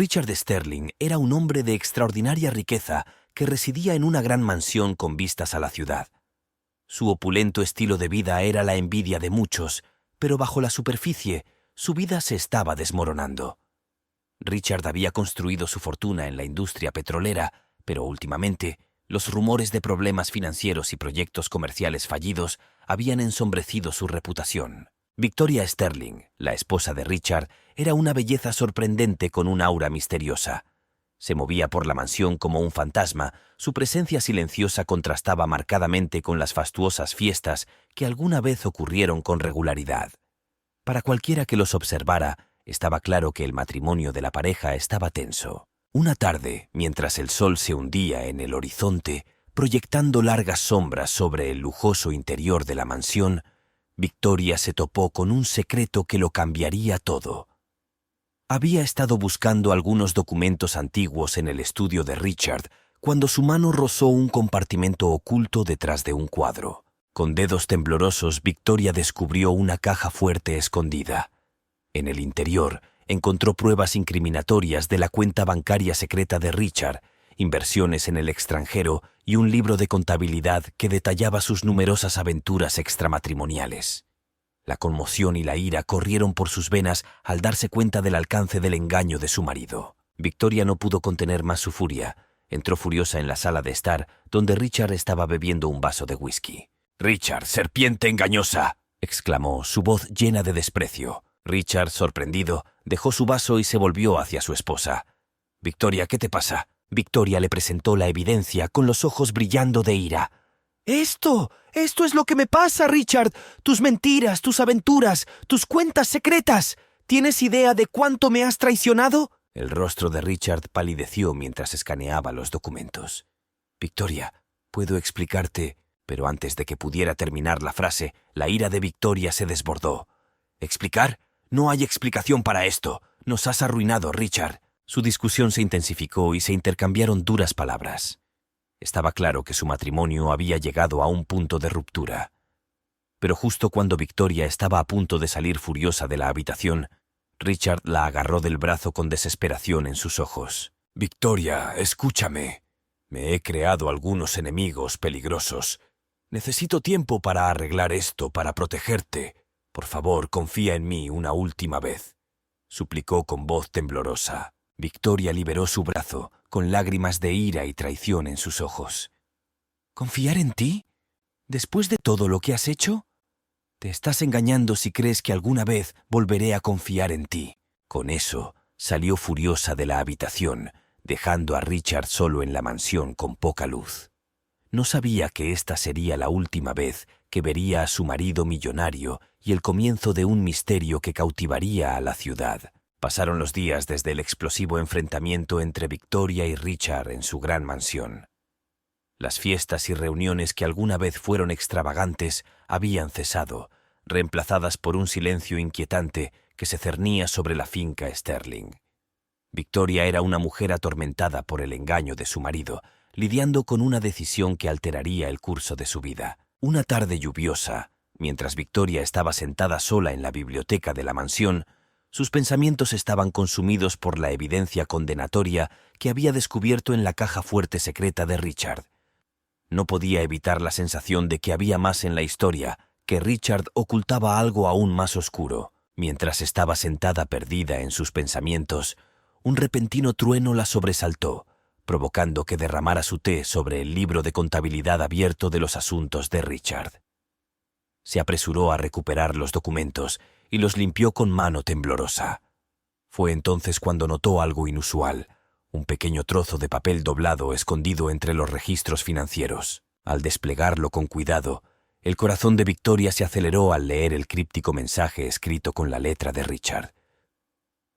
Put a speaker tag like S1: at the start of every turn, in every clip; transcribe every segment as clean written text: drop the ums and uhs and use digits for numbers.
S1: Richard Sterling era un hombre de extraordinaria riqueza que residía en una gran mansión con vistas a la ciudad. Su opulento estilo de vida era la envidia de muchos, pero bajo la superficie, su vida se estaba desmoronando. Richard había construido su fortuna en la industria petrolera, pero últimamente, los rumores de problemas financieros y proyectos comerciales fallidos habían ensombrecido su reputación. Victoria Sterling, la esposa de Richard, era una belleza sorprendente con un aura misteriosa. Se movía por la mansión como un fantasma, su presencia silenciosa contrastaba marcadamente con las fastuosas fiestas que alguna vez ocurrieron con regularidad. Para cualquiera que los observara, estaba claro que el matrimonio de la pareja estaba tenso. Una tarde, mientras el sol se hundía en el horizonte, proyectando largas sombras sobre el lujoso interior de la mansión, Victoria se topó con un secreto que lo cambiaría todo. Había estado buscando algunos documentos antiguos en el estudio de Richard cuando su mano rozó un compartimento oculto detrás de un cuadro. Con dedos temblorosos, Victoria descubrió una caja fuerte escondida. En el interior, encontró pruebas incriminatorias de la cuenta bancaria secreta de Richard, inversiones en el extranjero y un libro de contabilidad que detallaba sus numerosas aventuras extramatrimoniales. La conmoción y la ira corrieron por sus venas al darse cuenta del alcance del engaño de su marido. Victoria no pudo contener más su furia. Entró furiosa en la sala de estar, donde Richard estaba bebiendo un vaso de whisky. «¡Richard, serpiente engañosa!», exclamó, su voz llena de desprecio. Richard, sorprendido, dejó su vaso y se volvió hacia su esposa. «Victoria, ¿qué te pasa?». Victoria le presentó la evidencia con los ojos brillando de ira. «Esto es lo que me pasa, Richard. Tus mentiras, tus aventuras, tus cuentas secretas. ¿Tienes idea de cuánto me has traicionado?». El rostro de Richard palideció mientras escaneaba los documentos. «Victoria, puedo explicarte...» Pero antes de que pudiera terminar la frase, la ira de Victoria se desbordó. «¿Explicar? No hay explicación para esto. Nos has arruinado, Richard». Su discusión se intensificó y se intercambiaron duras palabras. Estaba claro que su matrimonio había llegado a un punto de ruptura. Pero justo cuando Victoria estaba a punto de salir furiosa de la habitación, Richard la agarró del brazo con desesperación en sus ojos. «Victoria, escúchame. Me he creado algunos enemigos peligrosos. Necesito tiempo para arreglar esto, para protegerte. Por favor, confía en mí una última vez», suplicó con voz temblorosa. Victoria liberó su brazo, con lágrimas de ira y traición en sus ojos. «¿Confiar en ti? ¿Después de todo lo que has hecho? Te estás engañando si crees que alguna vez volveré a confiar en ti». Con eso, salió furiosa de la habitación, dejando a Richard solo en la mansión con poca luz. No sabía que esta sería la última vez que vería a su marido millonario y el comienzo de un misterio que cautivaría a la ciudad. Pasaron los días desde el explosivo enfrentamiento entre Victoria y Richard en su gran mansión. Las fiestas y reuniones que alguna vez fueron extravagantes habían cesado, reemplazadas por un silencio inquietante que se cernía sobre la finca Sterling. Victoria era una mujer atormentada por el engaño de su marido, lidiando con una decisión que alteraría el curso de su vida. Una tarde lluviosa, mientras Victoria estaba sentada sola en la biblioteca de la mansión, sus pensamientos estaban consumidos por la evidencia condenatoria que había descubierto en la caja fuerte secreta de Richard. No podía evitar la sensación de que había más en la historia, que Richard ocultaba algo aún más oscuro. Mientras estaba sentada perdida en sus pensamientos, un repentino trueno la sobresaltó, provocando que derramara su té sobre el libro de contabilidad abierto de los asuntos de Richard. Se apresuró a recuperar los documentos y los limpió con mano temblorosa. Fue entonces cuando notó algo inusual, un pequeño trozo de papel doblado escondido entre los registros financieros. Al desplegarlo con cuidado, el corazón de Victoria se aceleró al leer el críptico mensaje escrito con la letra de Richard.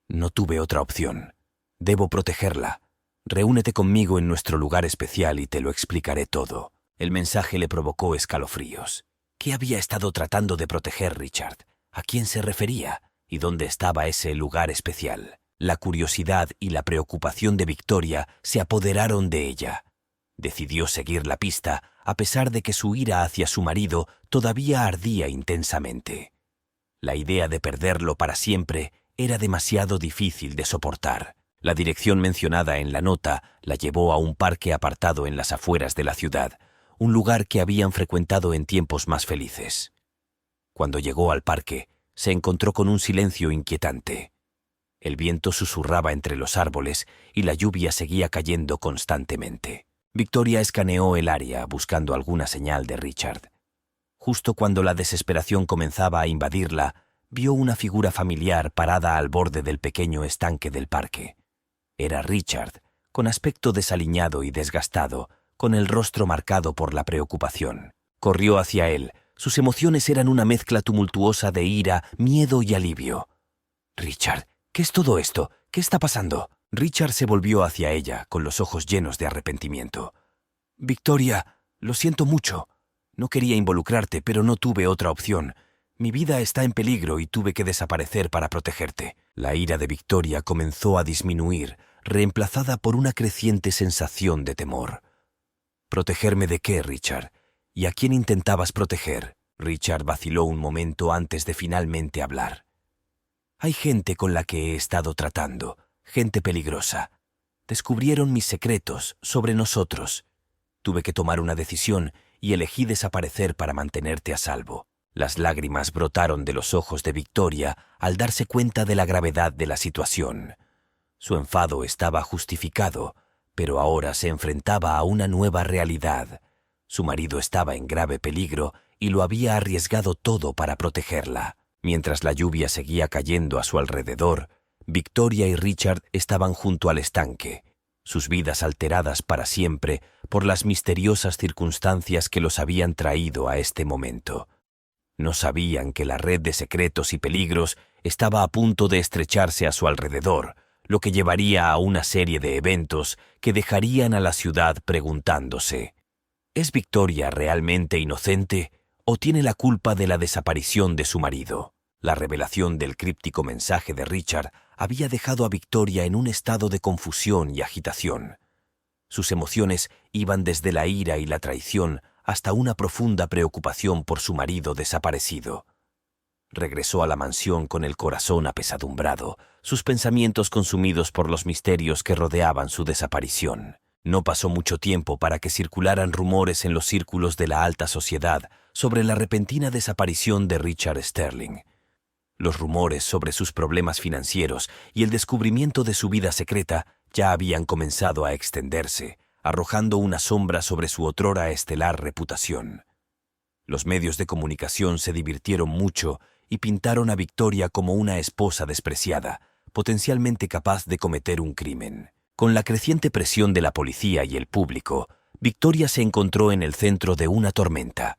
S1: «No tuve otra opción. Debo protegerla. Reúnete conmigo en nuestro lugar especial y te lo explicaré todo». El mensaje le provocó escalofríos. ¿Qué había estado tratando de proteger Richard? ¿A quién se refería? ¿Y dónde estaba ese lugar especial? La curiosidad y la preocupación de Victoria se apoderaron de ella. Decidió seguir la pista, a pesar de que su ira hacia su marido todavía ardía intensamente. La idea de perderlo para siempre era demasiado difícil de soportar. La dirección mencionada en la nota la llevó a un parque apartado en las afueras de la ciudad, un lugar que habían frecuentado en tiempos más felices. Cuando llegó al parque, se encontró con un silencio inquietante. El viento susurraba entre los árboles y la lluvia seguía cayendo constantemente. Victoria escaneó el área buscando alguna señal de Richard. Justo cuando la desesperación comenzaba a invadirla, vio una figura familiar parada al borde del pequeño estanque del parque. Era Richard, con aspecto desaliñado y desgastado, con el rostro marcado por la preocupación. Corrió hacia él. Sus emociones eran una mezcla tumultuosa de ira, miedo y alivio. «Richard, ¿qué es todo esto? ¿Qué está pasando?» Richard se volvió hacia ella, con los ojos llenos de arrepentimiento. «Victoria, lo siento mucho. No quería involucrarte, pero no tuve otra opción. Mi vida está en peligro y tuve que desaparecer para protegerte». La ira de Victoria comenzó a disminuir, reemplazada por una creciente sensación de temor. «¿Protegerme de qué, Richard? ¿Y a quién intentabas proteger?» Richard vaciló un momento antes de finalmente hablar. «Hay gente con la que he estado tratando, gente peligrosa. Descubrieron mis secretos sobre nosotros. Tuve que tomar una decisión y elegí desaparecer para mantenerte a salvo». Las lágrimas brotaron de los ojos de Victoria al darse cuenta de la gravedad de la situación. Su enfado estaba justificado, pero ahora se enfrentaba a una nueva realidad. Su marido estaba en grave peligro y lo había arriesgado todo para protegerla. Mientras la lluvia seguía cayendo a su alrededor, Victoria y Richard estaban junto al estanque, sus vidas alteradas para siempre por las misteriosas circunstancias que los habían traído a este momento. No sabían que la red de secretos y peligros estaba a punto de estrecharse a su alrededor, lo que llevaría a una serie de eventos que dejarían a la ciudad preguntándose: ¿es Victoria realmente inocente o tiene la culpa de la desaparición de su marido? La revelación del críptico mensaje de Richard había dejado a Victoria en un estado de confusión y agitación. Sus emociones iban desde la ira y la traición hasta una profunda preocupación por su marido desaparecido. Regresó a la mansión con el corazón apesadumbrado, sus pensamientos consumidos por los misterios que rodeaban su desaparición. No pasó mucho tiempo para que circularan rumores en los círculos de la alta sociedad sobre la repentina desaparición de Richard Sterling. Los rumores sobre sus problemas financieros y el descubrimiento de su vida secreta ya habían comenzado a extenderse, arrojando una sombra sobre su otrora estelar reputación. Los medios de comunicación se divirtieron mucho y pintaron a Victoria como una esposa despreciada, potencialmente capaz de cometer un crimen. Con la creciente presión de la policía y el público, Victoria se encontró en el centro de una tormenta.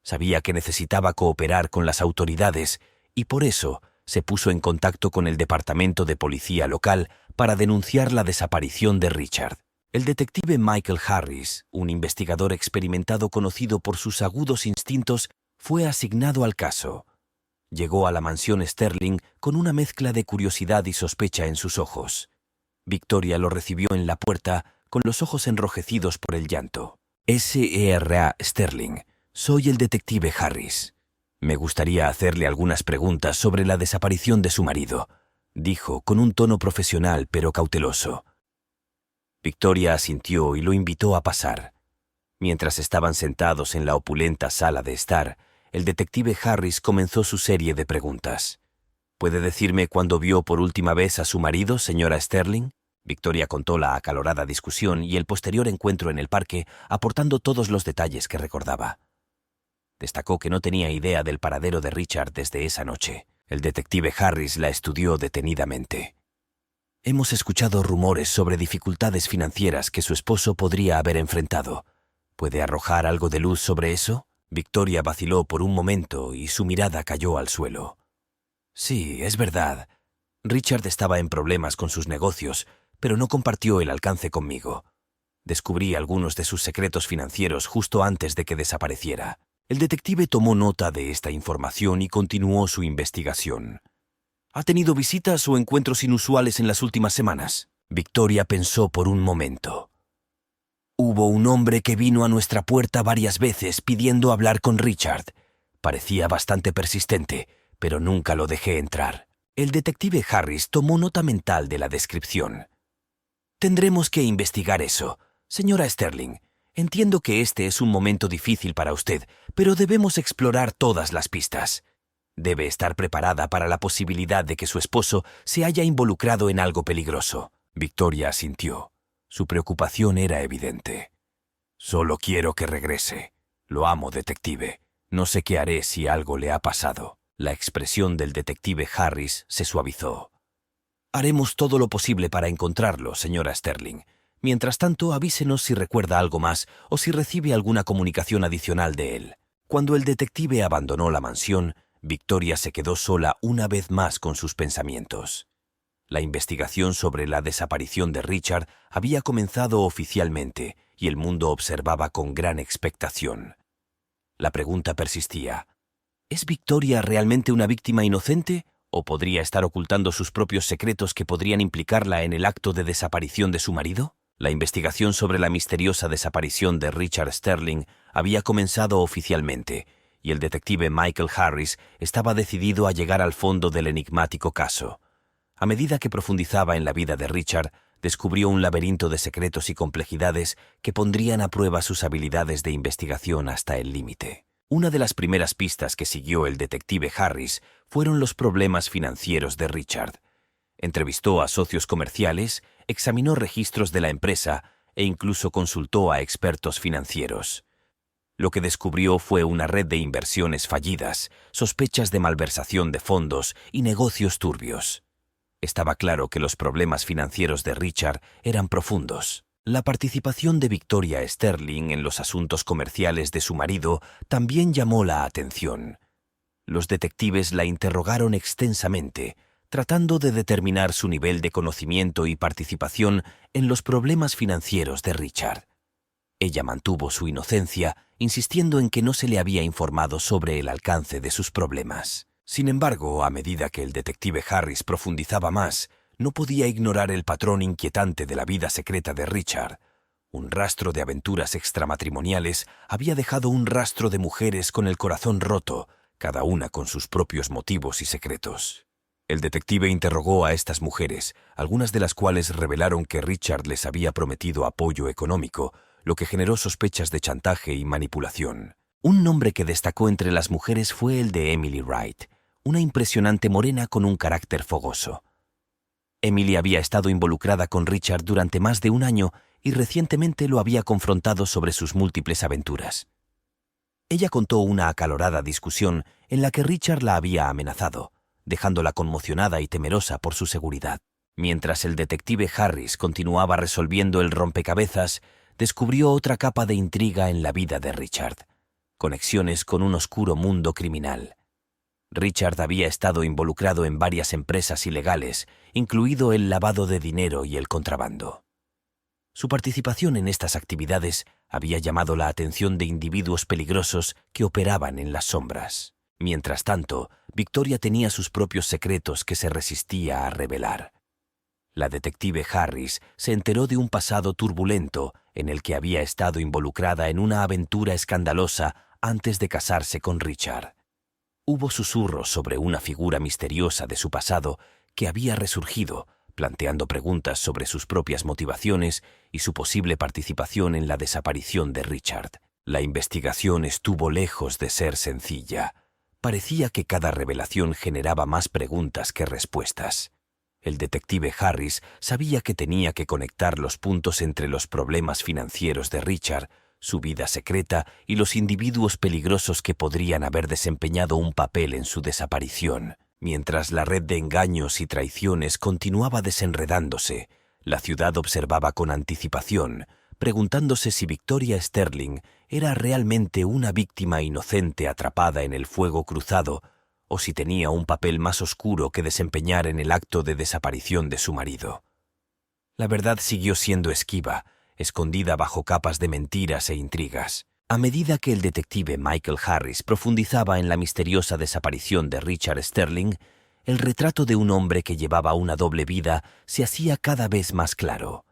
S1: Sabía que necesitaba cooperar con las autoridades y por eso se puso en contacto con el departamento de policía local para denunciar la desaparición de Richard. El detective Michael Harris, un investigador experimentado conocido por sus agudos instintos, fue asignado al caso. Llegó a la mansión Sterling con una mezcla de curiosidad y sospecha en sus ojos. Victoria lo recibió en la puerta con los ojos enrojecidos por el llanto. «S.E.R.A. Sterling, soy el detective Harris. Me gustaría hacerle algunas preguntas sobre la desaparición de su marido», dijo con un tono profesional pero cauteloso. Victoria asintió y lo invitó a pasar. Mientras estaban sentados en la opulenta sala de estar, el detective Harris comenzó su serie de preguntas. «¿Puede decirme cuándo vio por última vez a su marido, señora Sterling?» Victoria contó la acalorada discusión y el posterior encuentro en el parque, aportando todos los detalles que recordaba. Destacó que no tenía idea del paradero de Richard desde esa noche. El detective Harris la estudió detenidamente. «Hemos escuchado rumores sobre dificultades financieras que su esposo podría haber enfrentado. ¿Puede arrojar algo de luz sobre eso?» Victoria vaciló por un momento y su mirada cayó al suelo. «Sí, es verdad. Richard estaba en problemas con sus negocios, pero no compartió el alcance conmigo. Descubrí algunos de sus secretos financieros justo antes de que desapareciera». El detective tomó nota de esta información y continuó su investigación. «¿Ha tenido visitas o encuentros inusuales en las últimas semanas?» Victoria pensó por un momento. «Hubo un hombre que vino a nuestra puerta varias veces pidiendo hablar con Richard. Parecía bastante persistente, pero nunca lo dejé entrar». El detective Harris tomó nota mental de la descripción. Tendremos que investigar eso. Señora Sterling, entiendo que este es un momento difícil para usted, pero debemos explorar todas las pistas. Debe estar preparada para la posibilidad de que su esposo se haya involucrado en algo peligroso. Victoria asintió. Su preocupación era evidente. Solo quiero que regrese. Lo amo, detective. No sé qué haré si algo le ha pasado. La expresión del detective Harris se suavizó. Haremos todo lo posible para encontrarlo, señora Sterling. Mientras tanto, avísenos si recuerda algo más o si recibe alguna comunicación adicional de él. Cuando el detective abandonó la mansión, Victoria se quedó sola una vez más con sus pensamientos. La investigación sobre la desaparición de Richard había comenzado oficialmente y el mundo observaba con gran expectación. La pregunta persistía. ¿Es Victoria realmente una víctima inocente o podría estar ocultando sus propios secretos que podrían implicarla en el acto de desaparición de su marido? La investigación sobre la misteriosa desaparición de Richard Sterling había comenzado oficialmente y el detective Michael Harris estaba decidido a llegar al fondo del enigmático caso. A medida que profundizaba en la vida de Richard, descubrió un laberinto de secretos y complejidades que pondrían a prueba sus habilidades de investigación hasta el límite. Una de las primeras pistas que siguió el detective Harris fueron los problemas financieros de Richard. Entrevistó a socios comerciales, examinó registros de la empresa e incluso consultó a expertos financieros. Lo que descubrió fue una red de inversiones fallidas, sospechas de malversación de fondos y negocios turbios. Estaba claro que los problemas financieros de Richard eran profundos. La participación de Victoria Sterling en los asuntos comerciales de su marido también llamó la atención. Los detectives la interrogaron extensamente, tratando de determinar su nivel de conocimiento y participación en los problemas financieros de Richard. Ella mantuvo su inocencia, insistiendo en que no se le había informado sobre el alcance de sus problemas. Sin embargo, a medida que el detective Harris profundizaba más, no podía ignorar el patrón inquietante de la vida secreta de Richard. Un rastro de aventuras extramatrimoniales había dejado un rastro de mujeres con el corazón roto, cada una con sus propios motivos y secretos. El detective interrogó a estas mujeres, algunas de las cuales revelaron que Richard les había prometido apoyo económico, lo que generó sospechas de chantaje y manipulación. Un nombre que destacó entre las mujeres fue el de Emily Wright, una impresionante morena con un carácter fogoso. Emily había estado involucrada con Richard durante más de un año y recientemente lo había confrontado sobre sus múltiples aventuras. Ella contó una acalorada discusión en la que Richard la había amenazado, dejándola conmocionada y temerosa por su seguridad. Mientras el detective Harris continuaba resolviendo el rompecabezas, descubrió otra capa de intriga en la vida de Richard: conexiones con un oscuro mundo criminal. Richard había estado involucrado en varias empresas ilegales, incluido el lavado de dinero y el contrabando. Su participación en estas actividades había llamado la atención de individuos peligrosos que operaban en las sombras. Mientras tanto, Victoria tenía sus propios secretos que se resistía a revelar. La detective Harris se enteró de un pasado turbulento en el que había estado involucrada en una aventura escandalosa antes de casarse con Richard. Hubo susurros sobre una figura misteriosa de su pasado que había resurgido, planteando preguntas sobre sus propias motivaciones y su posible participación en la desaparición de Richard. La investigación estuvo lejos de ser sencilla. Parecía que cada revelación generaba más preguntas que respuestas. El detective Harris sabía que tenía que conectar los puntos entre los problemas financieros de Richard, su vida secreta y los individuos peligrosos que podrían haber desempeñado un papel en su desaparición. Mientras la red de engaños y traiciones continuaba desenredándose, la ciudad observaba con anticipación, preguntándose si Victoria Sterling era realmente una víctima inocente atrapada en el fuego cruzado o si tenía un papel más oscuro que desempeñar en el acto de desaparición de su marido. La verdad siguió siendo esquiva, escondida bajo capas de mentiras e intrigas. A medida que el detective Michael Harris profundizaba en la misteriosa desaparición de Richard Sterling, el retrato de un hombre que llevaba una doble vida se hacía cada vez más claro.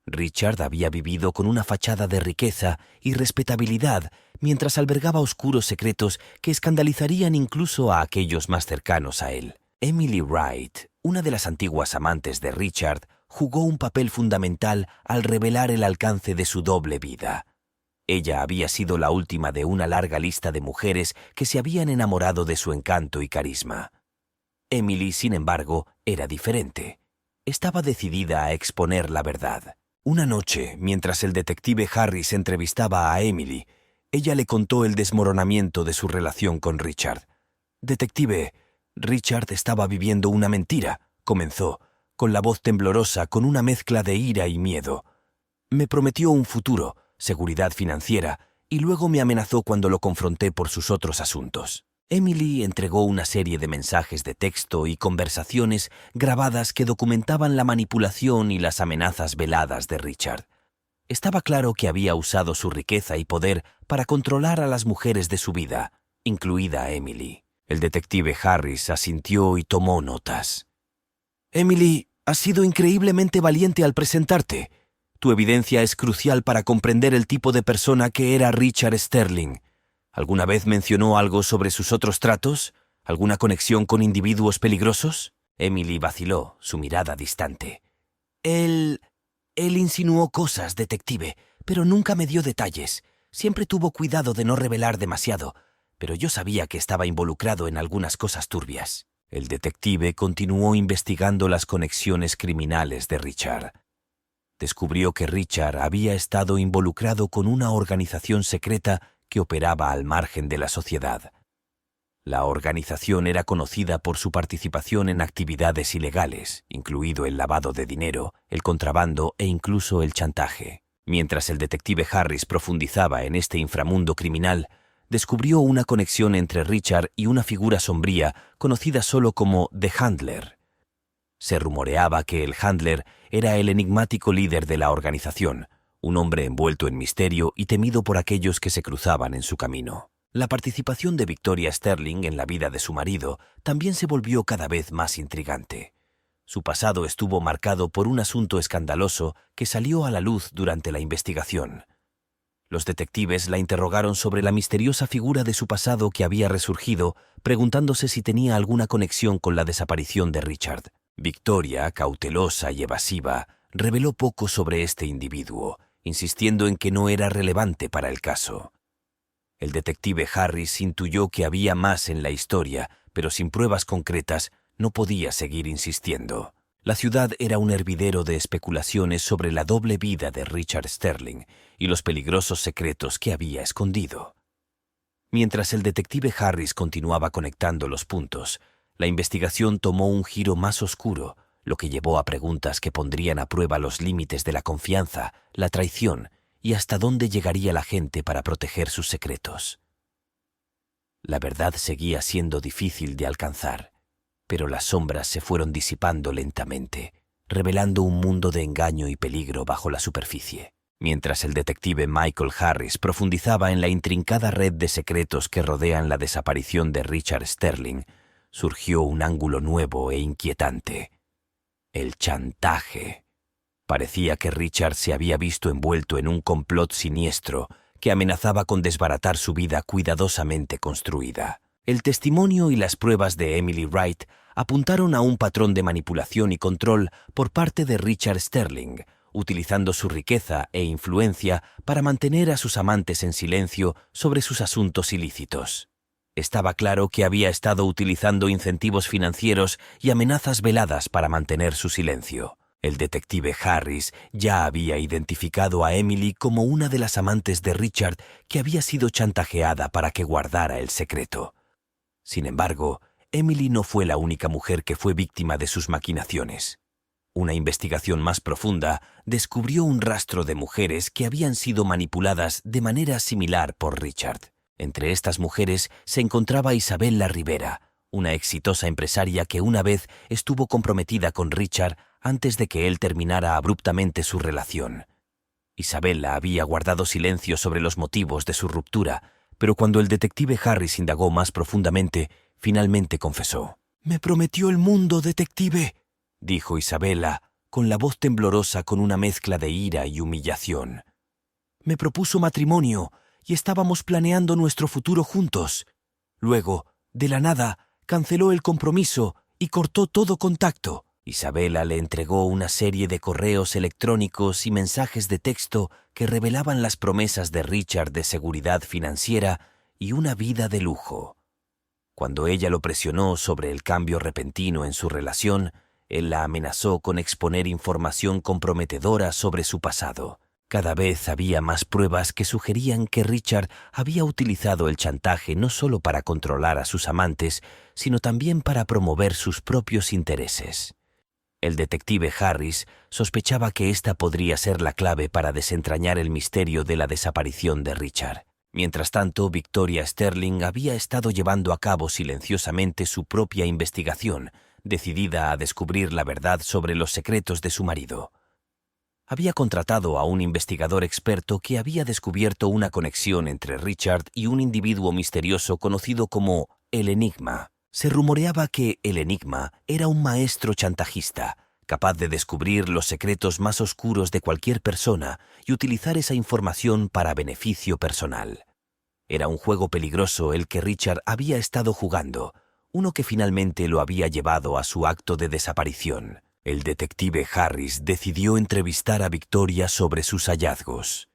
S1: Richard había vivido con una fachada de riqueza y respetabilidad mientras albergaba oscuros secretos que escandalizarían incluso a aquellos más cercanos a él. Emily Wright, una de las antiguas amantes de Richard, jugó un papel fundamental al revelar el alcance de su doble vida. Ella había sido la última de una larga lista de mujeres que se habían enamorado de su encanto y carisma. Emily, sin embargo, era diferente. Estaba decidida a exponer la verdad. Una noche, mientras el detective Harris entrevistaba a Emily, ella le contó el desmoronamiento de su relación con Richard. «Detective, Richard estaba viviendo una mentira», comenzó, con la voz temblorosa, con una mezcla de ira y miedo. «Me prometió un futuro, seguridad financiera, y luego me amenazó cuando lo confronté por sus otros asuntos». Emily entregó una serie de mensajes de texto y conversaciones grabadas que documentaban la manipulación y las amenazas veladas de Richard. Estaba claro que había usado su riqueza y poder para controlar a las mujeres de su vida, incluida a Emily. El detective Harris asintió y tomó notas. «Emily, has sido increíblemente valiente al presentarte. Tu evidencia es crucial para comprender el tipo de persona que era Richard Sterling. ¿Alguna vez mencionó algo sobre sus otros tratos? ¿Alguna conexión con individuos peligrosos?» Emily vaciló, su mirada distante. Él insinuó cosas, detective, pero nunca me dio detalles. Siempre tuvo cuidado de no revelar demasiado, pero yo sabía que estaba involucrado en algunas cosas turbias. El detective continuó investigando las conexiones criminales de Richard. Descubrió que Richard había estado involucrado con una organización secreta que operaba al margen de la sociedad. La organización era conocida por su participación en actividades ilegales, incluido el lavado de dinero, el contrabando e incluso el chantaje. Mientras el detective Harris profundizaba en este inframundo criminal, descubrió una conexión entre Richard y una figura sombría conocida solo como The Handler. Se rumoreaba que el Handler era el enigmático líder de la organización, un hombre envuelto en misterio y temido por aquellos que se cruzaban en su camino. La participación de Victoria Sterling en la vida de su marido también se volvió cada vez más intrigante. Su pasado estuvo marcado por un asunto escandaloso que salió a la luz durante la investigación. Los detectives la interrogaron sobre la misteriosa figura de su pasado que había resurgido, preguntándose si tenía alguna conexión con la desaparición de Richard. Victoria, cautelosa y evasiva, reveló poco sobre este individuo, insistiendo en que no era relevante para el caso. El detective Harris intuyó que había más en la historia, pero sin pruebas concretas no podía seguir insistiendo. La ciudad era un hervidero de especulaciones sobre la doble vida de Richard Sterling y los peligrosos secretos que había escondido. Mientras el detective Harris continuaba conectando los puntos, la investigación tomó un giro más oscuro, lo que llevó a preguntas que pondrían a prueba los límites de la confianza, la traición y hasta dónde llegaría la gente para proteger sus secretos. La verdad seguía siendo difícil de alcanzar, pero las sombras se fueron disipando lentamente, revelando un mundo de engaño y peligro bajo la superficie. Mientras el detective Michael Harris profundizaba en la intrincada red de secretos que rodean la desaparición de Richard Sterling, surgió un ángulo nuevo e inquietante: el chantaje. Parecía que Richard se había visto envuelto en un complot siniestro que amenazaba con desbaratar su vida cuidadosamente construida. El testimonio y las pruebas de Emily Wright apuntaron a un patrón de manipulación y control por parte de Richard Sterling, utilizando su riqueza e influencia para mantener a sus amantes en silencio sobre sus asuntos ilícitos. Estaba claro que había estado utilizando incentivos financieros y amenazas veladas para mantener su silencio. El detective Harris ya había identificado a Emily como una de las amantes de Richard que había sido chantajeada para que guardara el secreto. Sin embargo, Emily no fue la única mujer que fue víctima de sus maquinaciones. Una investigación más profunda descubrió un rastro de mujeres que habían sido manipuladas de manera similar por Richard. Entre estas mujeres se encontraba Isabella Rivera, una exitosa empresaria que una vez estuvo comprometida con Richard antes de que él terminara abruptamente su relación. Isabella había guardado silencio sobre los motivos de su ruptura, pero cuando el detective Harris indagó más profundamente, finalmente confesó. «Me prometió el mundo, detective», dijo Isabella, con la voz temblorosa con una mezcla de ira y humillación. «Me propuso matrimonio y estábamos planeando nuestro futuro juntos. Luego, de la nada, canceló el compromiso y cortó todo contacto». Isabella le entregó una serie de correos electrónicos y mensajes de texto que revelaban las promesas de Richard de seguridad financiera y una vida de lujo. Cuando ella lo presionó sobre el cambio repentino en su relación, él la amenazó con exponer información comprometedora sobre su pasado. Cada vez había más pruebas que sugerían que Richard había utilizado el chantaje no solo para controlar a sus amantes, sino también para promover sus propios intereses. El detective Harris sospechaba que esta podría ser la clave para desentrañar el misterio de la desaparición de Richard. Mientras tanto, Victoria Sterling había estado llevando a cabo silenciosamente su propia investigación, decidida a descubrir la verdad sobre los secretos de su marido. Había contratado a un investigador experto que había descubierto una conexión entre Richard y un individuo misterioso conocido como el Enigma. Se rumoreaba que el Enigma era un maestro chantajista, capaz de descubrir los secretos más oscuros de cualquier persona y utilizar esa información para beneficio personal. Era un juego peligroso el que Richard había estado jugando, uno que finalmente lo había llevado a su acto de desaparición. El detective Harris decidió entrevistar a Victoria sobre sus hallazgos.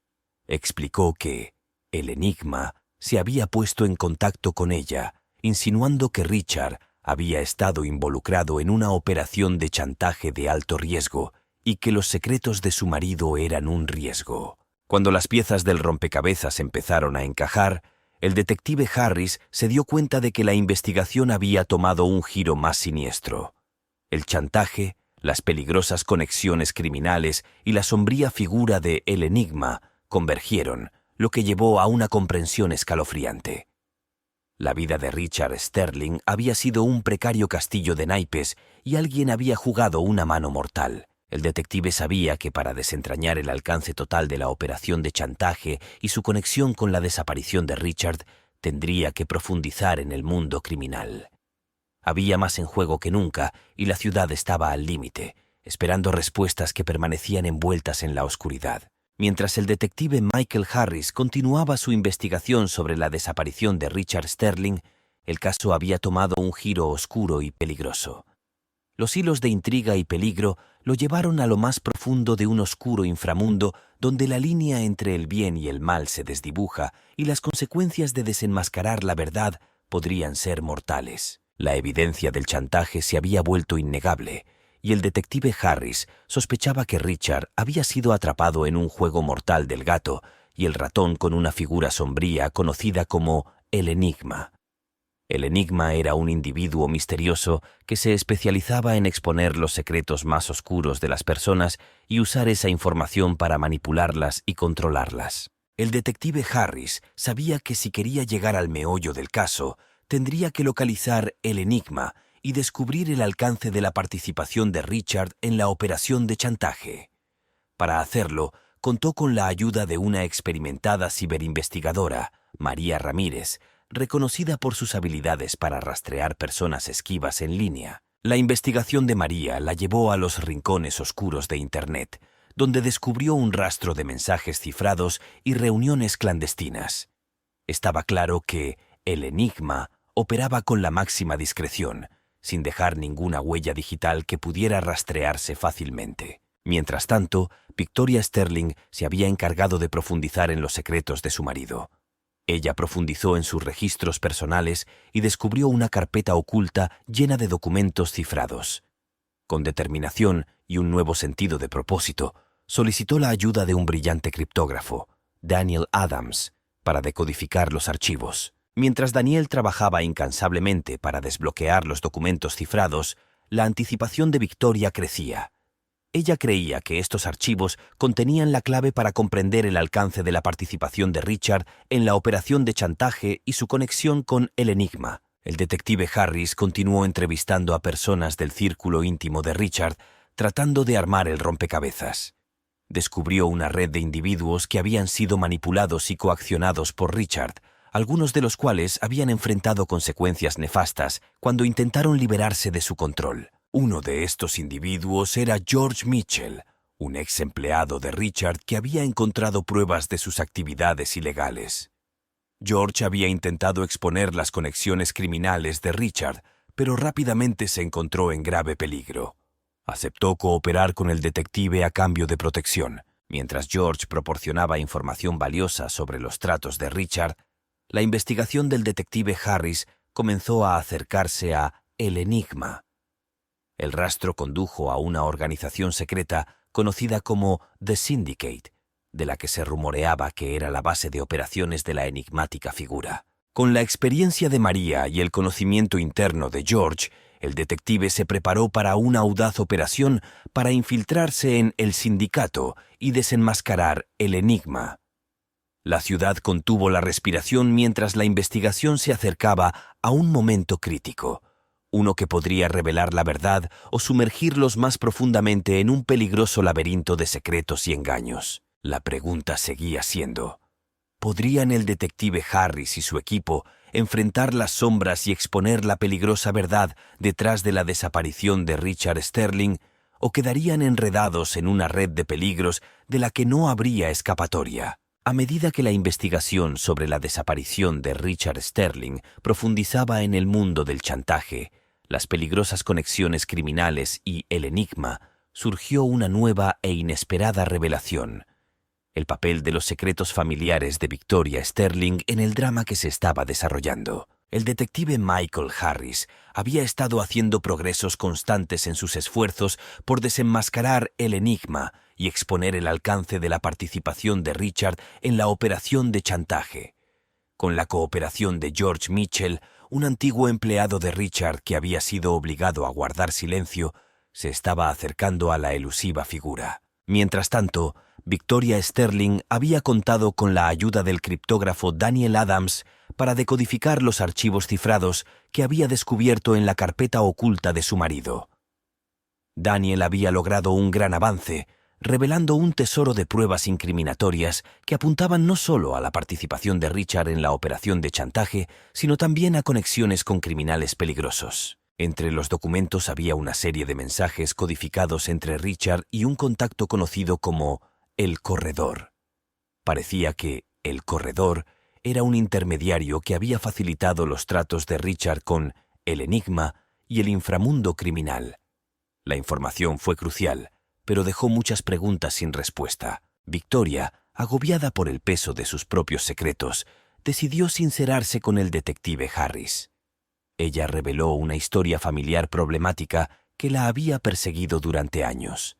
S1: Explicó que el Enigma se había puesto en contacto con ella, insinuando que Richard había estado involucrado en una operación de chantaje de alto riesgo y que los secretos de su marido eran un riesgo. Cuando las piezas del rompecabezas empezaron a encajar, el detective Harris se dio cuenta de que la investigación había tomado un giro más siniestro. El chantaje, las peligrosas conexiones criminales y la sombría figura de El Enigma convergieron, lo que llevó a una comprensión escalofriante. La vida de Richard Sterling había sido un precario castillo de naipes y alguien había jugado una mano mortal. El detective sabía que para desentrañar el alcance total de la operación de chantaje y su conexión con la desaparición de Richard, tendría que profundizar en el mundo criminal. Había más en juego que nunca y la ciudad estaba al límite, esperando respuestas que permanecían envueltas en la oscuridad. Mientras el detective Michael Harris continuaba su investigación sobre la desaparición de Richard Sterling, el caso había tomado un giro oscuro y peligroso. Los hilos de intriga y peligro lo llevaron a lo más profundo de un oscuro inframundo donde la línea entre el bien y el mal se desdibuja y las consecuencias de desenmascarar la verdad podrían ser mortales. La evidencia del chantaje se había vuelto innegable, y el detective Harris sospechaba que Richard había sido atrapado en un juego mortal del gato y el ratón con una figura sombría conocida como el Enigma. El Enigma era un individuo misterioso que se especializaba en exponer los secretos más oscuros de las personas y usar esa información para manipularlas y controlarlas. El detective Harris sabía que si quería llegar al meollo del caso, tendría que localizar el Enigma y descubrir el alcance de la participación de Richard en la operación de chantaje. Para hacerlo, contó con la ayuda de una experimentada ciberinvestigadora, María Ramírez, reconocida por sus habilidades para rastrear personas esquivas en línea. La investigación de María la llevó a los rincones oscuros de Internet, donde descubrió un rastro de mensajes cifrados y reuniones clandestinas. Estaba claro que el Enigma operaba con la máxima discreción, sin dejar ninguna huella digital que pudiera rastrearse fácilmente. Mientras tanto, Victoria Sterling se había encargado de profundizar en los secretos de su marido. Ella profundizó en sus registros personales y descubrió una carpeta oculta llena de documentos cifrados. Con determinación y un nuevo sentido de propósito, solicitó la ayuda de un brillante criptógrafo, Daniel Adams, para decodificar los archivos. Mientras Daniel trabajaba incansablemente para desbloquear los documentos cifrados, la anticipación de Victoria crecía. Ella creía que estos archivos contenían la clave para comprender el alcance de la participación de Richard en la operación de chantaje y su conexión con el Enigma. El detective Harris continuó entrevistando a personas del círculo íntimo de Richard, tratando de armar el rompecabezas. Descubrió una red de individuos que habían sido manipulados y coaccionados por Richard, algunos de los cuales habían enfrentado consecuencias nefastas cuando intentaron liberarse de su control. Uno de estos individuos era George Mitchell, un ex empleado de Richard que había encontrado pruebas de sus actividades ilegales. George había intentado exponer las conexiones criminales de Richard, pero rápidamente se encontró en grave peligro. Aceptó cooperar con el detective a cambio de protección. Mientras George proporcionaba información valiosa sobre los tratos de Richard, la investigación del detective Harris comenzó a acercarse a El Enigma. El rastro condujo a una organización secreta conocida como The Syndicate, de la que se rumoreaba que era la base de operaciones de la enigmática figura. Con la experiencia de María y el conocimiento interno de George, el detective se preparó para una audaz operación para infiltrarse en el sindicato y desenmascarar el enigma. La ciudad contuvo la respiración mientras la investigación se acercaba a un momento crítico, uno que podría revelar la verdad o sumergirlos más profundamente en un peligroso laberinto de secretos y engaños. La pregunta seguía siendo: ¿podrían el detective Harris y su equipo enfrentar las sombras y exponer la peligrosa verdad detrás de la desaparición de Richard Sterling, o quedarían enredados en una red de peligros de la que no habría escapatoria? A medida que la investigación sobre la desaparición de Richard Sterling profundizaba en el mundo del chantaje, las peligrosas conexiones criminales y el enigma, surgió una nueva e inesperada revelación: el papel de los secretos familiares de Victoria Sterling en el drama que se estaba desarrollando. El detective Michael Harris había estado haciendo progresos constantes en sus esfuerzos por desenmascarar el enigma y exponer el alcance de la participación de Richard en la operación de chantaje. Con la cooperación de George Mitchell, un antiguo empleado de Richard que había sido obligado a guardar silencio, se estaba acercando a la elusiva figura. Mientras tanto, Victoria Sterling había contado con la ayuda del criptógrafo Daniel Adams para decodificar los archivos cifrados que había descubierto en la carpeta oculta de su marido. Daniel había logrado un gran avance, revelando un tesoro de pruebas incriminatorias que apuntaban no solo a la participación de Richard en la operación de chantaje, sino también a conexiones con criminales peligrosos. Entre los documentos había una serie de mensajes codificados entre Richard y un contacto conocido como El Corredor. Parecía que El Corredor era un intermediario que había facilitado los tratos de Richard con el enigma y el inframundo criminal. La información fue crucial, pero dejó muchas preguntas sin respuesta. Victoria, agobiada por el peso de sus propios secretos, decidió sincerarse con el detective Harris. Ella reveló una historia familiar problemática que la había perseguido durante años.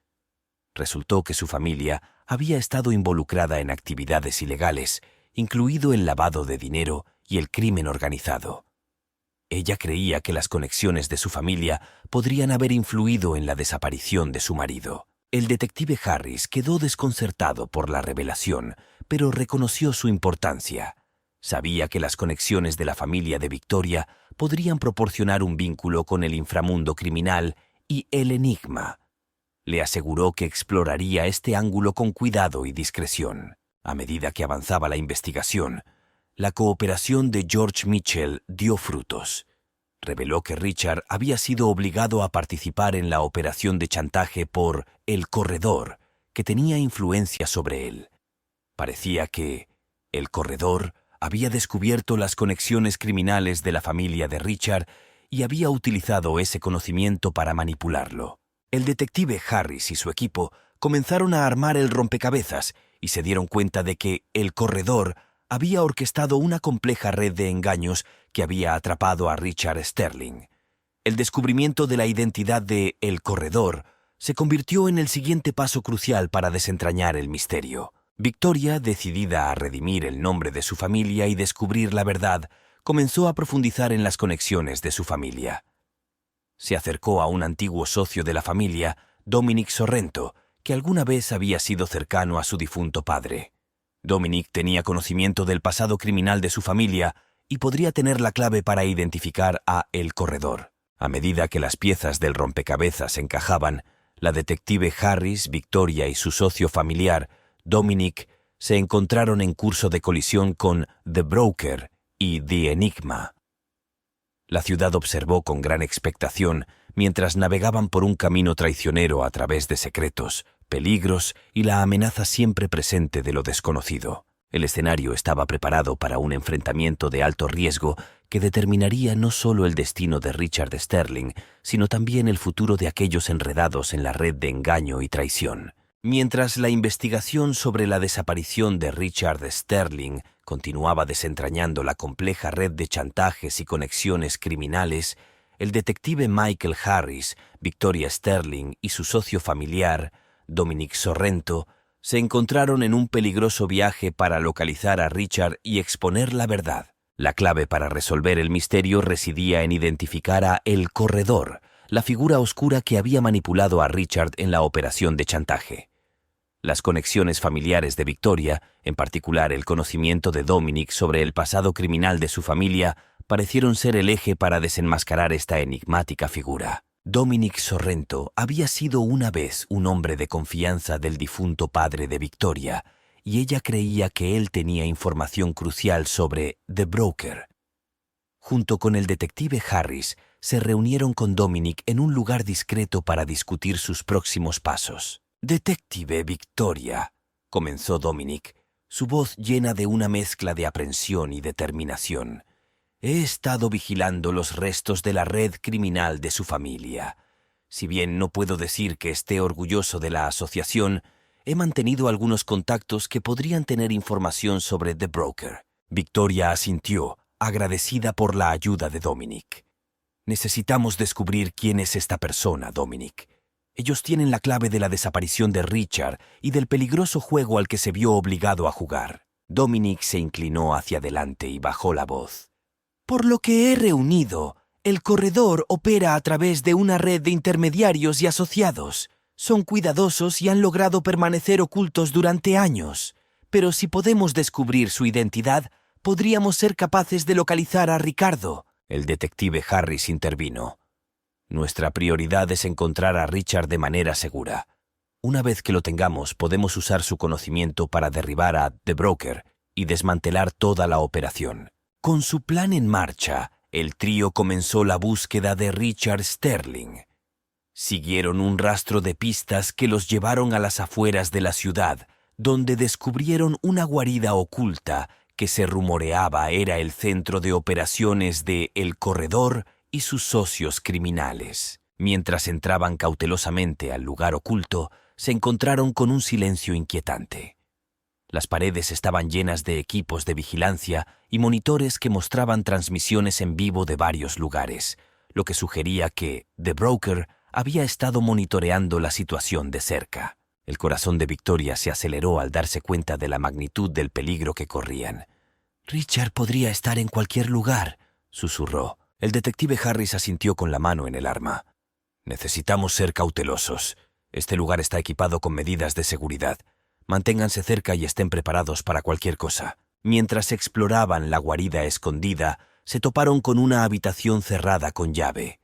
S1: Resultó que su familia había estado involucrada en actividades ilegales, incluido el lavado de dinero y el crimen organizado. Ella creía que las conexiones de su familia podrían haber influido en la desaparición de su marido. El detective Harris quedó desconcertado por la revelación, pero reconoció su importancia. Sabía que las conexiones de la familia de Victoria podrían proporcionar un vínculo con el inframundo criminal y el enigma. Le aseguró que exploraría este ángulo con cuidado y discreción. A medida que avanzaba la investigación, la cooperación de George Mitchell dio frutos. Reveló que Richard había sido obligado a participar en la operación de chantaje por El Corredor, que tenía influencia sobre él. Parecía que El Corredor había descubierto las conexiones criminales de la familia de Richard y había utilizado ese conocimiento para manipularlo. El detective Harris y su equipo comenzaron a armar el rompecabezas y se dieron cuenta de que El Corredor había orquestado una compleja red de engaños que había atrapado a Richard Sterling. El descubrimiento de la identidad de El Corredor se convirtió en el siguiente paso crucial para desentrañar el misterio. Victoria, decidida a redimir el nombre de su familia y descubrir la verdad, comenzó a profundizar en las conexiones de su familia. Se acercó a un antiguo socio de la familia, Dominic Sorrento, que alguna vez había sido cercano a su difunto padre. Dominic tenía conocimiento del pasado criminal de su familia y podría tener la clave para identificar a El Corredor. A medida que las piezas del rompecabezas encajaban, la detective Harris, Victoria y su socio familiar, Dominic, se encontraron en curso de colisión con The Broker y The Enigma. La ciudad observó con gran expectación mientras navegaban por un camino traicionero a través de secretos, peligros y la amenaza siempre presente de lo desconocido. El escenario estaba preparado para un enfrentamiento de alto riesgo que determinaría no solo el destino de Richard Sterling, sino también el futuro de aquellos enredados en la red de engaño y traición. Mientras la investigación sobre la desaparición de Richard Sterling continuaba desentrañando la compleja red de chantajes y conexiones criminales, el detective Michael Harris, Victoria Sterling y su socio familiar, Dominic Sorrento, se encontraron en un peligroso viaje para localizar a Richard y exponer la verdad. La clave para resolver el misterio residía en identificar a El Corredor, la figura oscura que había manipulado a Richard en la operación de chantaje. Las conexiones familiares de Victoria, en particular el conocimiento de Dominic sobre el pasado criminal de su familia, parecieron ser el eje para desenmascarar esta enigmática figura. Dominic Sorrento había sido una vez un hombre de confianza del difunto padre de Victoria, y ella creía que él tenía información crucial sobre The Broker. Junto con el detective Harris, se reunieron con Dominic en un lugar discreto para discutir sus próximos pasos. «Detective Victoria», comenzó Dominic, su voz llena de una mezcla de aprensión y determinación. «He estado vigilando los restos de la red criminal de su familia. Si bien no puedo decir que esté orgulloso de la asociación, he mantenido algunos contactos que podrían tener información sobre The Broker». Victoria asintió, agradecida por la ayuda de Dominic. «Necesitamos descubrir quién es esta persona, Dominic. Ellos tienen la clave de la desaparición de Richard y del peligroso juego al que se vio obligado a jugar». Dominic se inclinó hacia adelante y bajó la voz. «Por lo que he reunido, el corredor opera a través de una red de intermediarios y asociados. Son cuidadosos y han logrado permanecer ocultos durante años. Pero si podemos descubrir su identidad, podríamos ser capaces de localizar a Ricardo». El detective Harris intervino. «Nuestra prioridad es encontrar a Richard de manera segura. Una vez que lo tengamos, podemos usar su conocimiento para derribar a The Broker y desmantelar toda la operación». Con su plan en marcha, el trío comenzó la búsqueda de Richard Sterling. Siguieron un rastro de pistas que los llevaron a las afueras de la ciudad, donde descubrieron una guarida oculta que se rumoreaba era el centro de operaciones de El Corredor y sus socios criminales. Mientras entraban cautelosamente al lugar oculto, se encontraron con un silencio inquietante. Las paredes estaban llenas de equipos de vigilancia y monitores que mostraban transmisiones en vivo de varios lugares, lo que sugería que The Broker había estado monitoreando la situación de cerca. El corazón de Victoria se aceleró al darse cuenta de la magnitud del peligro que corrían. «Richard podría estar en cualquier lugar», susurró. El detective Harris asintió con la mano en el arma. «Necesitamos ser cautelosos. Este lugar está equipado con medidas de seguridad. Manténganse cerca y estén preparados para cualquier cosa». Mientras exploraban la guarida escondida, se toparon con una habitación cerrada con llave.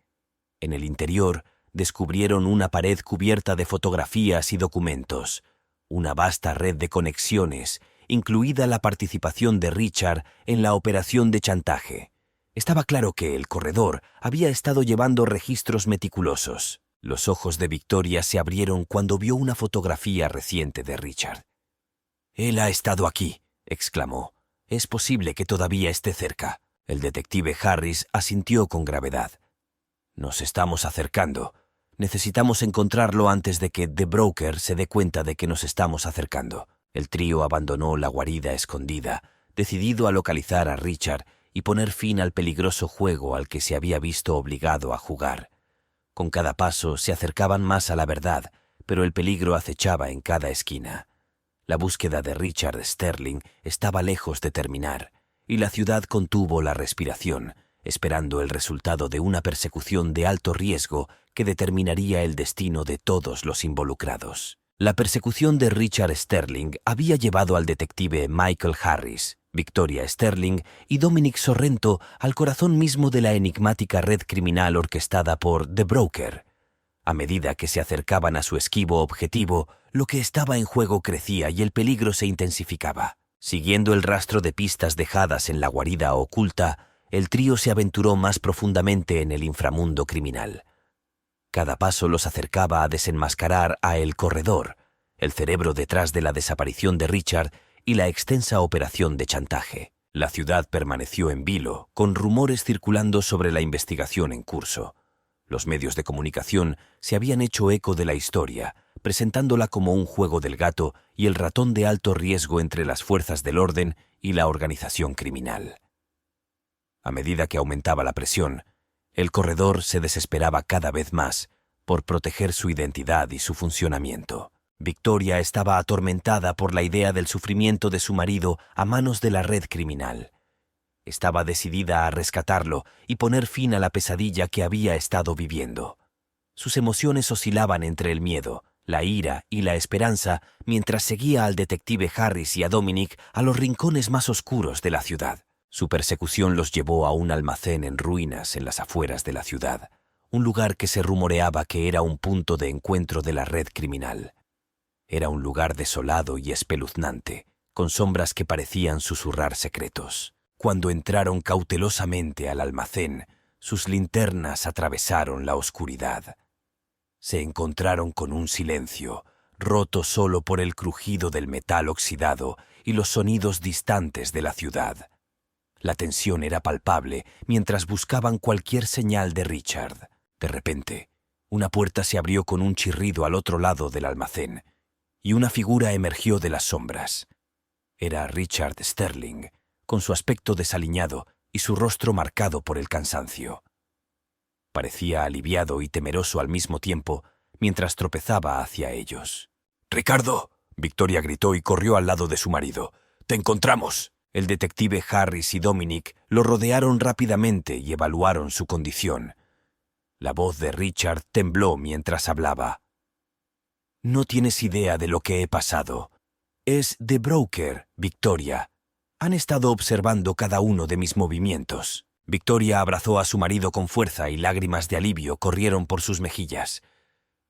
S1: En el interior, descubrieron una pared cubierta de fotografías y documentos, una vasta red de conexiones, incluida la participación de Richard en la operación de chantaje. Estaba claro que el corredor había estado llevando registros meticulosos. Los ojos de Victoria se abrieron cuando vio una fotografía reciente de Richard. «Él ha estado aquí», exclamó. «Es posible que todavía esté cerca». El detective Harris asintió con gravedad. «Nos estamos acercando. Necesitamos encontrarlo antes de que The Broker se dé cuenta de que nos estamos acercando». El trío abandonó la guarida escondida, decidido a localizar a Richard y poner fin al peligroso juego al que se había visto obligado a jugar. Con cada paso se acercaban más a la verdad, pero el peligro acechaba en cada esquina. La búsqueda de Richard Sterling estaba lejos de terminar, y la ciudad contuvo la respiración, esperando el resultado de una persecución de alto riesgo que determinaría el destino de todos los involucrados. La persecución de Richard Sterling había llevado al detective Michael Harris, Victoria Sterling y Dominic Sorrento al corazón mismo de la enigmática red criminal orquestada por The Broker. A medida que se acercaban a su esquivo objetivo, lo que estaba en juego crecía y el peligro se intensificaba. Siguiendo el rastro de pistas dejadas en la guarida oculta, el trío se aventuró más profundamente en el inframundo criminal. Cada paso los acercaba a desenmascarar a El Corredor, el cerebro detrás de la desaparición de Richard y la extensa operación de chantaje. La ciudad permaneció en vilo, con rumores circulando sobre la investigación en curso. Los medios de comunicación se habían hecho eco de la historia, presentándola como un juego del gato y el ratón de alto riesgo entre las fuerzas del orden y la organización criminal. A medida que aumentaba la presión, el corredor se desesperaba cada vez más por proteger su identidad y su funcionamiento. Victoria estaba atormentada por la idea del sufrimiento de su marido a manos de la red criminal. Estaba decidida a rescatarlo y poner fin a la pesadilla que había estado viviendo. Sus emociones oscilaban entre el miedo, la ira y la esperanza mientras seguía al detective Harris y a Dominic a los rincones más oscuros de la ciudad. Su persecución los llevó a un almacén en ruinas en las afueras de la ciudad, un lugar que se rumoreaba que era un punto de encuentro de la red criminal. Era un lugar desolado y espeluznante, con sombras que parecían susurrar secretos. Cuando entraron cautelosamente al almacén, sus linternas atravesaron la oscuridad. Se encontraron con un silencio, roto solo por el crujido del metal oxidado y los sonidos distantes de la ciudad. La tensión era palpable mientras buscaban cualquier señal de Richard. De repente, una puerta se abrió con un chirrido al otro lado del almacén, y una figura emergió de las sombras. Era Richard Sterling, con su aspecto desaliñado y su rostro marcado por el cansancio. Parecía aliviado y temeroso al mismo tiempo mientras tropezaba hacia ellos. «¡Ricardo!», Victoria gritó y corrió al lado de su marido. «¡Te encontramos!». El detective Harris y Dominic lo rodearon rápidamente y evaluaron su condición. La voz de Richard tembló mientras hablaba. «No tienes idea de lo que he pasado. Es The Broker, Victoria. Han estado observando cada uno de mis movimientos». Victoria abrazó a su marido con fuerza y lágrimas de alivio corrieron por sus mejillas.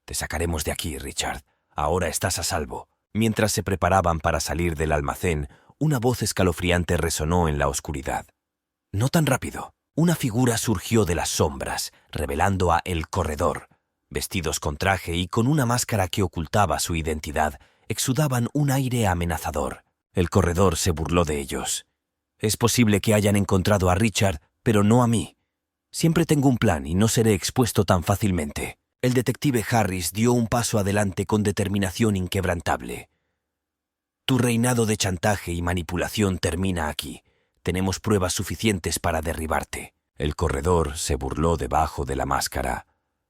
S1: «Te sacaremos de aquí, Richard. Ahora estás a salvo». Mientras se preparaban para salir del almacén, una voz escalofriante resonó en la oscuridad. «No tan rápido». Una figura surgió de las sombras, revelando a El Corredor. Vestidos con traje y con una máscara que ocultaba su identidad, exudaban un aire amenazador. El Corredor se burló de ellos. «Es posible que hayan encontrado a Richard, pero no a mí. Siempre tengo un plan y no seré expuesto tan fácilmente». El detective Harris dio un paso adelante con determinación inquebrantable. «Tu reinado de chantaje y manipulación termina aquí. Tenemos pruebas suficientes para derribarte». El Corredor se burló debajo de la máscara.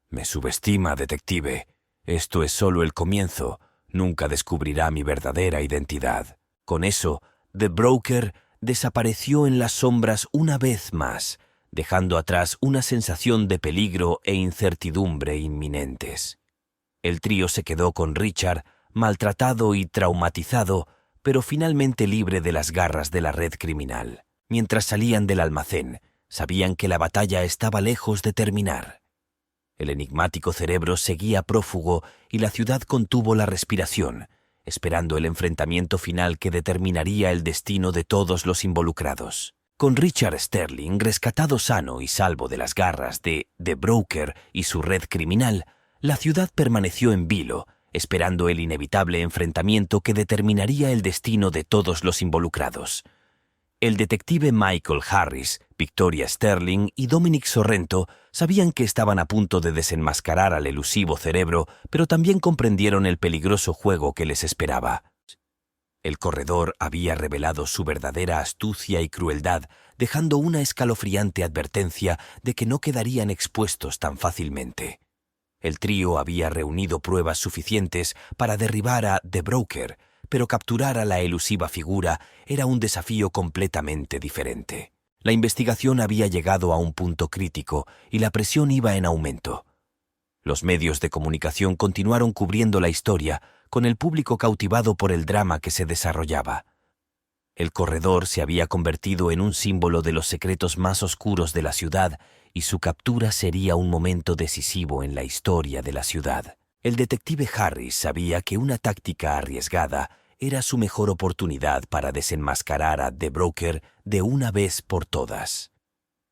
S1: «Me subestima, detective. Esto es solo el comienzo. Nunca descubrirá mi verdadera identidad». Con eso, The Broker desapareció en las sombras una vez más, dejando atrás una sensación de peligro e incertidumbre inminentes. El trío se quedó con Richard, maltratado y traumatizado, pero finalmente libre de las garras de la red criminal. Mientras salían del almacén, sabían que la batalla estaba lejos de terminar. El enigmático cerebro seguía prófugo y la ciudad contuvo la respiración, esperando el enfrentamiento final que determinaría el destino de todos los involucrados. Con Richard Sterling rescatado sano y salvo de las garras de The Broker y su red criminal, la ciudad permaneció en vilo, esperando el inevitable enfrentamiento que determinaría el destino de todos los involucrados. El detective Michael Harris, Victoria Sterling y Dominic Sorrento sabían que estaban a punto de desenmascarar al elusivo cerebro, pero también comprendieron el peligroso juego que les esperaba. El Corredor había revelado su verdadera astucia y crueldad, dejando una escalofriante advertencia de que no quedarían expuestos tan fácilmente. El trío había reunido pruebas suficientes para derribar a The Broker, pero capturar a la elusiva figura era un desafío completamente diferente. La investigación había llegado a un punto crítico y la presión iba en aumento. Los medios de comunicación continuaron cubriendo la historia, con el público cautivado por el drama que se desarrollaba. El Corredor se había convertido en un símbolo de los secretos más oscuros de la ciudad y su captura sería un momento decisivo en la historia de la ciudad. El detective Harris sabía que una táctica arriesgada era su mejor oportunidad para desenmascarar a The Broker de una vez por todas.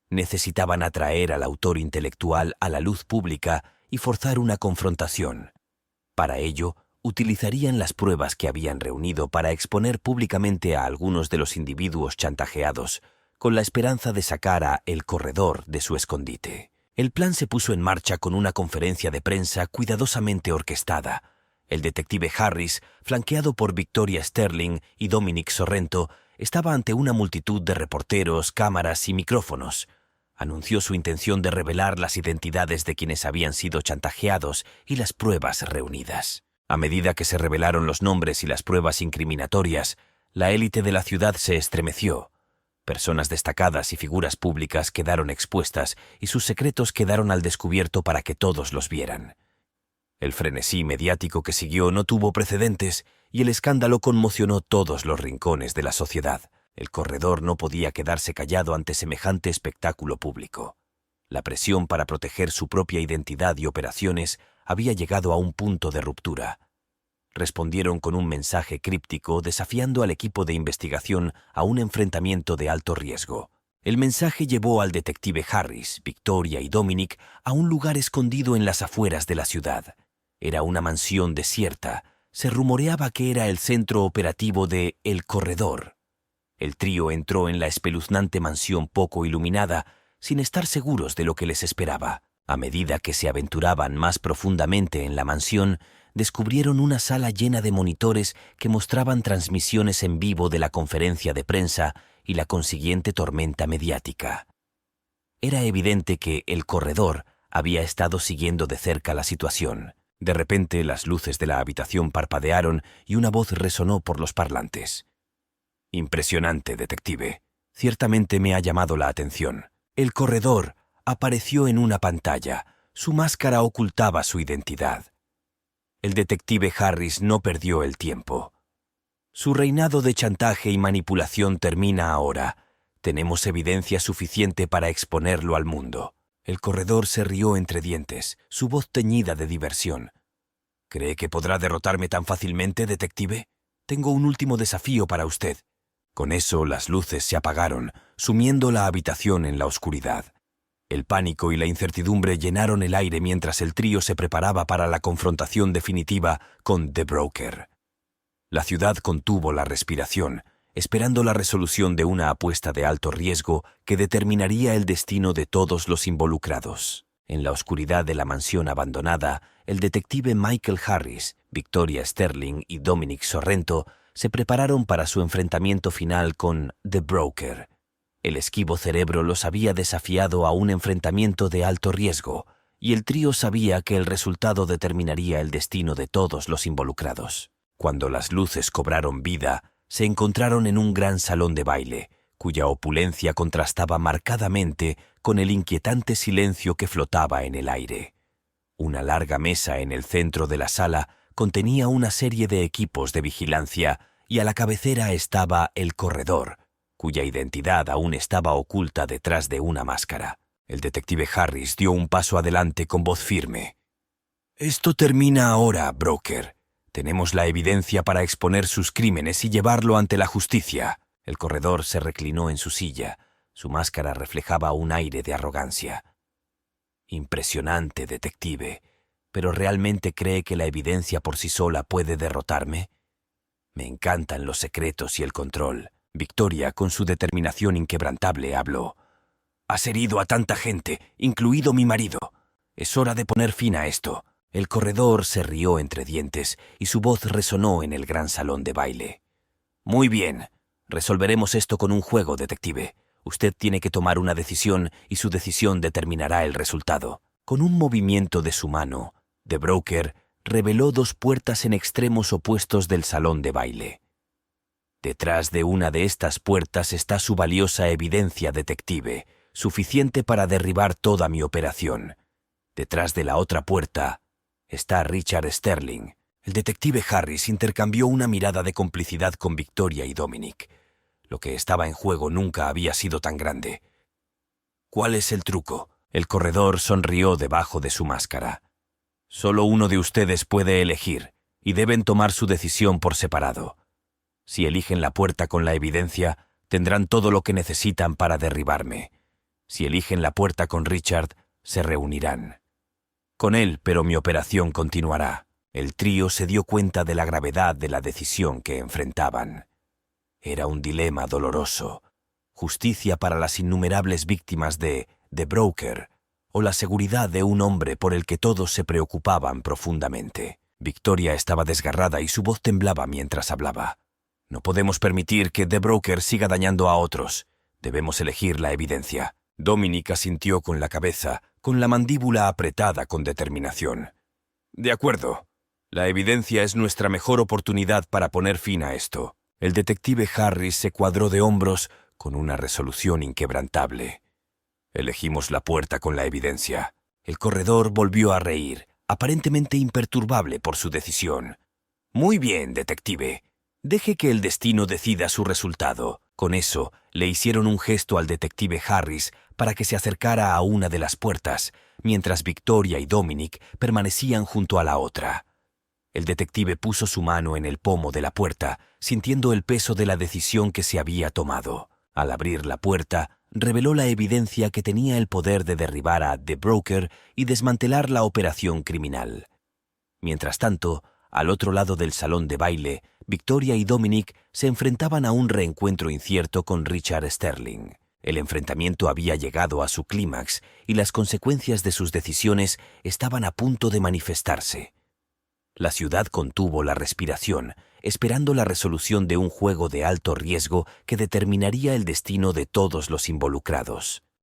S1: Necesitaban atraer al autor intelectual a la luz pública y forzar una confrontación. Para ello, utilizarían las pruebas que habían reunido para exponer públicamente a algunos de los individuos chantajeados, con la esperanza de sacar a El Corredor de su escondite. El plan se puso en marcha con una conferencia de prensa cuidadosamente orquestada. El detective Harris, flanqueado por Victoria Sterling y Dominic Sorrento, estaba ante una multitud de reporteros, cámaras y micrófonos. Anunció su intención de revelar las identidades de quienes habían sido chantajeados y las pruebas reunidas. A medida que se revelaron los nombres y las pruebas incriminatorias, la élite de la ciudad se estremeció. Personas destacadas y figuras públicas quedaron expuestas y sus secretos quedaron al descubierto para que todos los vieran. El frenesí mediático que siguió no tuvo precedentes y el escándalo conmocionó todos los rincones de la sociedad. El corredor no podía quedarse callado ante semejante espectáculo público. La presión para proteger su propia identidad y operaciones había llegado a un punto de ruptura. Respondieron con un mensaje críptico desafiando al equipo de investigación a un enfrentamiento de alto riesgo. El mensaje llevó al detective Harris, Victoria y Dominic a un lugar escondido en las afueras de la ciudad. Era una mansión desierta. Se rumoreaba que era el centro operativo de El Corredor. El trío entró en la espeluznante mansión poco iluminada, sin estar seguros de lo que les esperaba. A medida que se aventuraban más profundamente en la mansión, descubrieron una sala llena de monitores que mostraban transmisiones en vivo de la conferencia de prensa y la consiguiente tormenta mediática. Era evidente que El Corredor había estado siguiendo de cerca la situación. De repente, las luces de la habitación parpadearon y una voz resonó por los parlantes. «Impresionante, detective. Ciertamente me ha llamado la atención. El Corredor apareció en una pantalla. Su máscara ocultaba su identidad». El detective Harris no perdió el tiempo. «Su reinado de chantaje y manipulación termina ahora. Tenemos evidencia suficiente para exponerlo al mundo». El corredor se rió entre dientes, su voz teñida de diversión. «¿Cree que podrá derrotarme tan fácilmente, detective? Tengo un último desafío para usted». Con eso las luces se apagaron, sumiendo la habitación en la oscuridad. El pánico y la incertidumbre llenaron el aire mientras el trío se preparaba para la confrontación definitiva con The Broker. La ciudad contuvo la respiración, esperando la resolución de una apuesta de alto riesgo que determinaría el destino de todos los involucrados. En la oscuridad de la mansión abandonada, el detective Michael Harris, Victoria Sterling y Dominic Sorrento se prepararon para su enfrentamiento final con The Broker. El esquivo cerebro los había desafiado a un enfrentamiento de alto riesgo, y el trío sabía que el resultado determinaría el destino de todos los involucrados. Cuando las luces cobraron vida, se encontraron en un gran salón de baile, cuya opulencia contrastaba marcadamente con el inquietante silencio que flotaba en el aire. Una larga mesa en el centro de la sala contenía una serie de equipos de vigilancia y a la cabecera estaba El Corredor, cuya identidad aún estaba oculta detrás de una máscara. El detective Harris dio un paso adelante con voz firme. «Esto termina ahora, Broker. Tenemos la evidencia para exponer sus crímenes y llevarlo ante la justicia». El corredor se reclinó en su silla. Su máscara reflejaba un aire de arrogancia. «Impresionante, detective. ¿Pero realmente cree que la evidencia por sí sola puede derrotarme? Me encantan los secretos y el control». Victoria, con su determinación inquebrantable, habló. «Has herido a tanta gente, incluido mi marido. Es hora de poner fin a esto». El corredor se rió entre dientes y su voz resonó en el gran salón de baile. «Muy bien. Resolveremos esto con un juego, detective. Usted tiene que tomar una decisión y su decisión determinará el resultado». Con un movimiento de su mano, The Broker reveló dos puertas en extremos opuestos del salón de baile. «Detrás de una de estas puertas está su valiosa evidencia, detective, suficiente para derribar toda mi operación. Detrás de la otra puerta está Richard Sterling». El detective Harris intercambió una mirada de complicidad con Victoria y Dominic. Lo que estaba en juego nunca había sido tan grande. «¿Cuál es el truco?». El corredor sonrió debajo de su máscara. «Solo uno de ustedes puede elegir, y deben tomar su decisión por separado. Si eligen la puerta con la evidencia, tendrán todo lo que necesitan para derribarme. Si eligen la puerta con Richard, se reunirán. Con él, pero mi operación continuará». El trío se dio cuenta de la gravedad de la decisión que enfrentaban. Era un dilema doloroso: justicia para las innumerables víctimas de The Broker o la seguridad de un hombre por el que todos se preocupaban profundamente. Victoria estaba desgarrada y su voz temblaba mientras hablaba. No podemos permitir que The Broker siga dañando a otros. Debemos elegir la evidencia. Dominic asintió con la cabeza, con la mandíbula apretada con determinación. De acuerdo. La evidencia es nuestra mejor oportunidad para poner fin a esto. El detective Harris se cuadró de hombros con una resolución inquebrantable. Elegimos la puerta con la evidencia. El corredor volvió a reír, aparentemente imperturbable por su decisión. Muy bien, detective. Deje que el destino decida su resultado. Con eso, le hicieron un gesto al detective Harris para que se acercara a una de las puertas, mientras Victoria y Dominic permanecían junto a la otra. El detective puso su mano en el pomo de la puerta, sintiendo el peso de la decisión que se había tomado. Al abrir la puerta, reveló la evidencia que tenía el poder de derribar a The Broker y desmantelar la operación criminal. Mientras tanto, al otro lado del salón de baile, Victoria y Dominic se enfrentaban a un reencuentro incierto con Richard Sterling. El enfrentamiento había llegado a su clímax y las consecuencias de sus decisiones estaban a punto de manifestarse. La ciudad contuvo la respiración, esperando la resolución de un juego de alto riesgo que determinaría el destino de todos los involucrados.